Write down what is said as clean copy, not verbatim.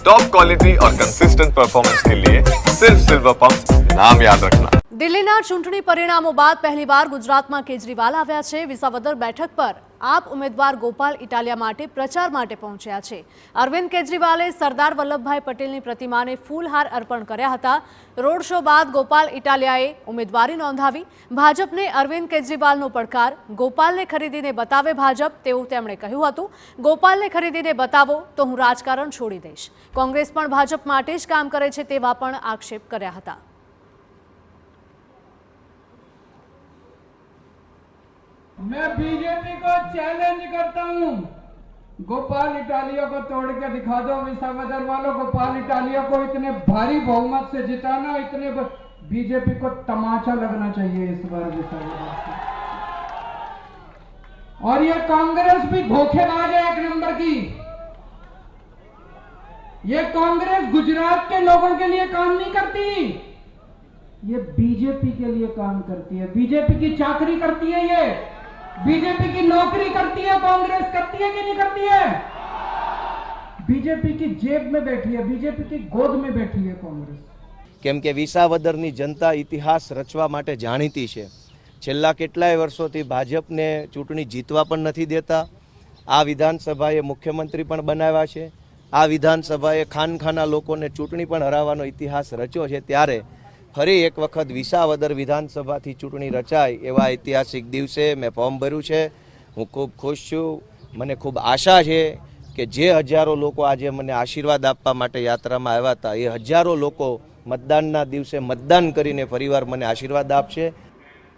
Top quality और consistent performance के लिए सिर्फ सिल्वर पंप नाम याद रखना। દિલ્હીના ચૂંટણી પરિણામો બાદ પહેલીવાર ગુજરાતમાં કેજરીવાલ આવ્યા છે। વિસાવદર બેઠક પર આપ ઉમેદવાર ગોપાલ ઇટાલિયા માટે પ્રચાર માટે પહોંચ્યા છે। અરવિંદ કેજરીવાલે સરદાર વલ્લભભાઈ પટેલની પ્રતિમાને ફૂલહાર અર્પણ કર્યા હતા। રોડ શો બાદ ગોપાલ ઇટાલિયાએ ઉમેદવારી નોંધાવી। ભાજપને અરવિંદ કેજરીવાલનો પડકાર, ગોપાલને ખરીદીને બતાવે ભાજપ તેવું તેમણે કહ્યું હતું। ગોપાલને ખરીદીને બતાવો તો હું રાજકારણ છોડી દઈશ। કોંગ્રેસ પણ ભાજપ માટે જ કામ કરે છે તેવા પણ આક્ષેપ કર્યા હતા। मैं बीजेपी को चैलेंज करता हूं, गोपाल इटालिया को तोड़ के दिखा दो। विसावदर वालों, गोपाल इटालिया को इतने भारी बहुमत से जिताना, इतने बीजेपी को तमाचा लगना चाहिए इस बार विसावदर से। और ये कांग्रेस भी धोखेबाज है एक नंबर की। ये कांग्रेस गुजरात के लोगों के लिए काम नहीं करती, ये बीजेपी के लिए काम करती है। बीजेपी की चाकरी करती है, ये बीजेपी की नौकरी करती है। कांग्रेस करती है कि नहीं करती है? बीजेपी की जेब में बैठी है, बीजेपी की गोद में बैठी है कांग्रेस। केम के विसावदरनी जनता इतिहास रचवा माटे जाणीती छे। छेल्ला केटलाय वर्षोथी भाजपने चूंटणी जीतवा पण नथी देता। आ विधानसभाए मुख्यमंत्री पण बनाव्या छे। आ विधानसभाए खानखाना लोकोने चूंटणी पण हरावવાનો इतिहास रच्यो छे। त्यारे फरी एक वखत विसावदर विधानसभा थी चूंटणी रचाय एवा ऐतिहासिक दिवसे मैं फॉर्म भर्યું છે। હું ખૂબ ખુશ છું। મને ખૂબ આશા છે કે જે હજારો લોકો આજે મને આશીર્વાદ આપવા માટે યાત્રામાં આવ્યા હતા, એ હજારો લોકો મતદાનના દિવસે મતદાન કરીને ફરીવાર મને આશીર્વાદ આપશે।